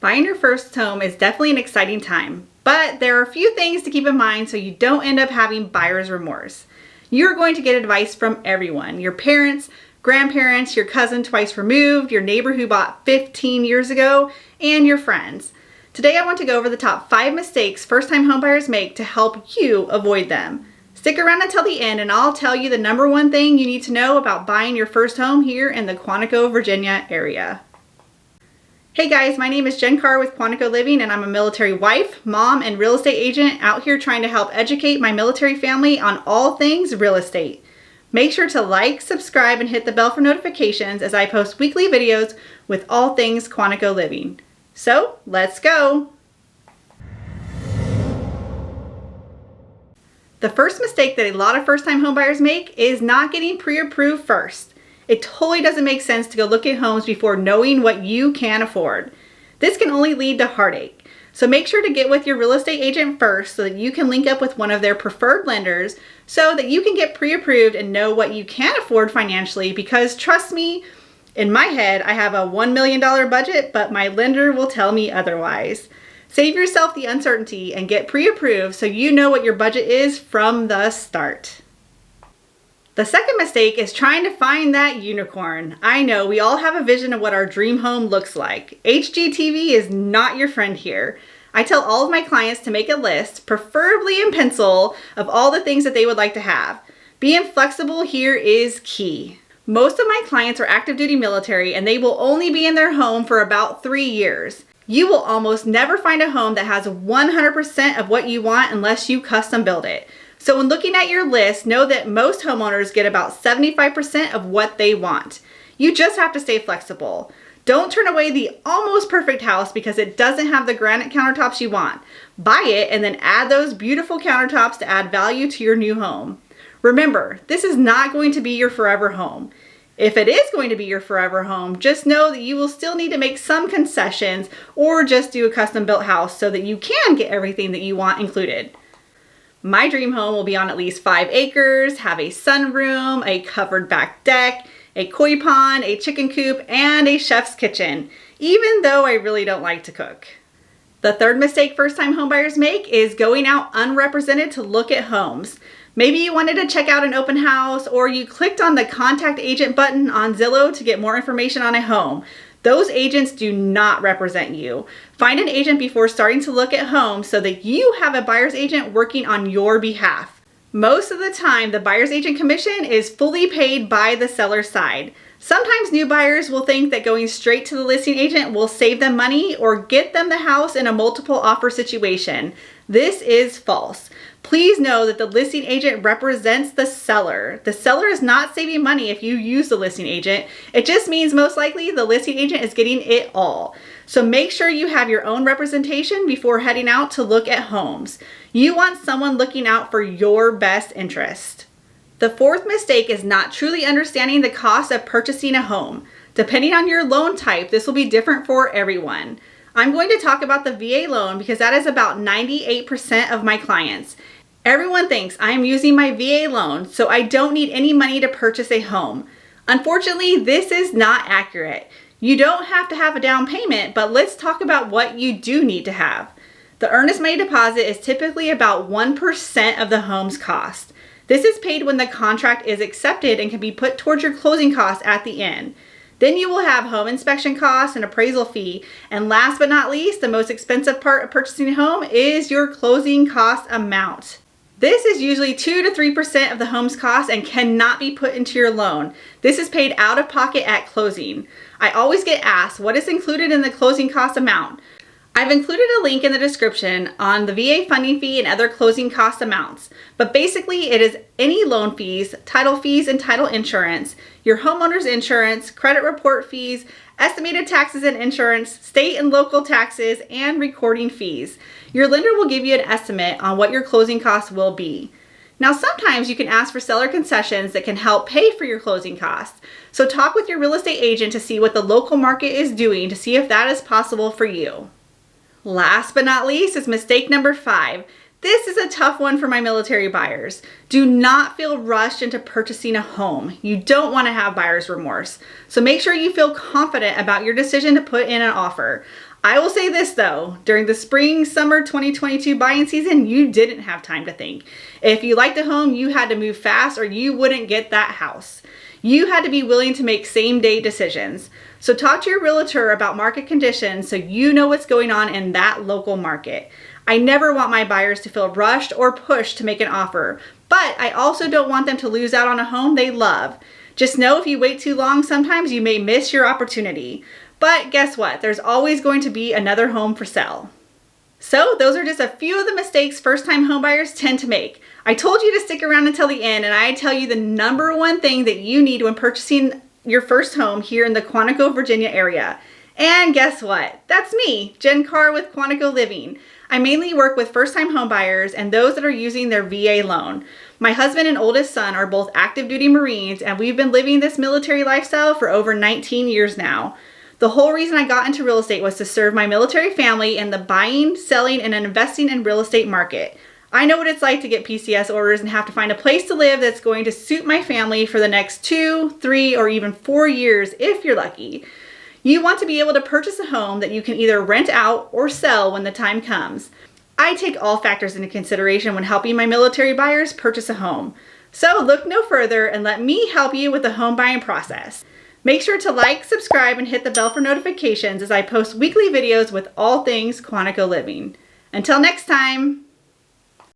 Buying your first home is definitely an exciting time, but there are a few things to keep in mind so you don't end up having buyer's remorse. You're going to get advice from everyone: your parents, grandparents, your cousin twice removed, your neighbor who bought 15 years ago, and your friends. Today I want to go over the top 5 mistakes first-time homebuyers make to help you avoid them. Stick around until the end and I'll tell you the number one thing you need to know about buying your first home here in the Quantico, Virginia area. Hey guys, my name is Jenn Carr with Quantico Living, and I'm a military wife, mom, and real estate agent out here trying to help educate my military family on all things real estate. Make sure to like, subscribe, and hit the bell for notifications as I post weekly videos with all things Quantico Living. So, let's go! The first mistake that a lot of first-time homebuyers make is not getting pre-approved first. It totally doesn't make sense to go look at homes before knowing what you can afford. This can only lead to heartache. So make sure to get with your real estate agent first so that you can link up with one of their preferred lenders so that you can get pre-approved and know what you can afford financially, because trust me, in my head, I have a $1 million budget, but my lender will tell me otherwise. Save yourself the uncertainty and get pre-approved so you know what your budget is from the start. The second mistake is trying to find that unicorn. I know we all have a vision of what our dream home looks like. HGTV is not your friend here. I tell all of my clients to make a list, preferably in pencil, of all the things that they would like to have. Being flexible here is key. Most of my clients are active duty military and they will only be in their home for about 3 years. You will almost never find a home that has 100% of what you want unless you custom build it. So when looking at your list, know that most homeowners get about 75% of what they want. You just have to stay flexible. Don't turn away the almost perfect house because it doesn't have the granite countertops you want. Buy it and then add those beautiful countertops to add value to your new home. Remember, this is not going to be your forever home. If it is going to be your forever home, just know that you will still need to make some concessions or just do a custom built house so that you can get everything that you want included. My dream home will be on at least 5 acres, have a sunroom, a covered back deck, a koi pond, a chicken coop, and a chef's kitchen, even though I really don't like to cook. The third mistake first-time homebuyers make is going out unrepresented to look at homes. Maybe you wanted to check out an open house, or you clicked on the contact agent button on Zillow to get more information on a home. Those agents do not represent you. Find an agent before starting to look at homes so that you have a buyer's agent working on your behalf. Most of the time, the buyer's agent commission is fully paid by the seller's side. Sometimes new buyers will think that going straight to the listing agent will save them money or get them the house in a multiple offer situation. This is false. Please know that the listing agent represents the seller. The seller is not saving money if you use the listing agent. It just means most likely the listing agent is getting it all. So make sure you have your own representation before heading out to look at homes. You want someone looking out for your best interest. The fourth mistake is not truly understanding the cost of purchasing a home. Depending on your loan type, this will be different for everyone. I'm going to talk about the VA loan because that is about 98% of my clients. Everyone thinks I am using my VA loan, so I don't need any money to purchase a home. Unfortunately, this is not accurate. You don't have to have a down payment, but let's talk about what you do need to have. The earnest money deposit is typically about 1% of the home's cost. This is paid when the contract is accepted and can be put towards your closing costs at the end. Then you will have home inspection costs and appraisal fee. And last but not least, the most expensive part of purchasing a home is your closing cost amount. This is usually 2 to 3% of the home's cost and cannot be put into your loan. This is paid out of pocket at closing. I always get asked, what is included in the closing cost amount? I've included a link in the description on the VA funding fee and other closing cost amounts, but basically it is any loan fees, and title insurance, your homeowner's insurance, credit report fees, estimated taxes and insurance, state and local taxes, and recording fees. Your lender will give you an estimate on what your closing costs will be. Now, sometimes you can ask for seller concessions that can help pay for your closing costs. So talk with your real estate agent to see what the local market is doing to see if that is possible for you. Last but not least is mistake number 5. This is a tough one for my military buyers. Do not feel rushed into purchasing a home. You don't want to have buyer's remorse. So make sure you feel confident about your decision to put in an offer. I will say this though, during the spring, summer 2022 buying season, you didn't have time to think. If you liked a home, you had to move fast or you wouldn't get that house. You had to be willing to make same-day decisions. So talk to your realtor about market conditions so you know what's going on in that local market. I never want my buyers to feel rushed or pushed to make an offer, but I also don't want them to lose out on a home they love. Just know if you wait too long, sometimes you may miss your opportunity. But guess what? There's always going to be another home for sale. So those are just a few of the mistakes first-time homebuyers tend to make. I told you to stick around until the end, and I tell you the number one thing that you need when purchasing your first home here in the Quantico, Virginia area. And guess what? That's me, Jenn Carr with Quantico Living. I mainly work with first-time homebuyers and those that are using their VA loan. My husband and oldest son are both active duty Marines, and we've been living this military lifestyle for over 19 years now. The whole reason I got into real estate was to serve my military family in the buying, selling, and investing in real estate market. I know what it's like to get PCS orders and have to find a place to live that's going to suit my family for the next 2, 3, or even 4 years if you're lucky. You want to be able to purchase a home that you can either rent out or sell when the time comes. I take all factors into consideration when helping my military buyers purchase a home. So look no further and let me help you with the home buying process. Make sure to like, subscribe, and hit the bell for notifications as I post weekly videos with all things Quantico Living. Until next time.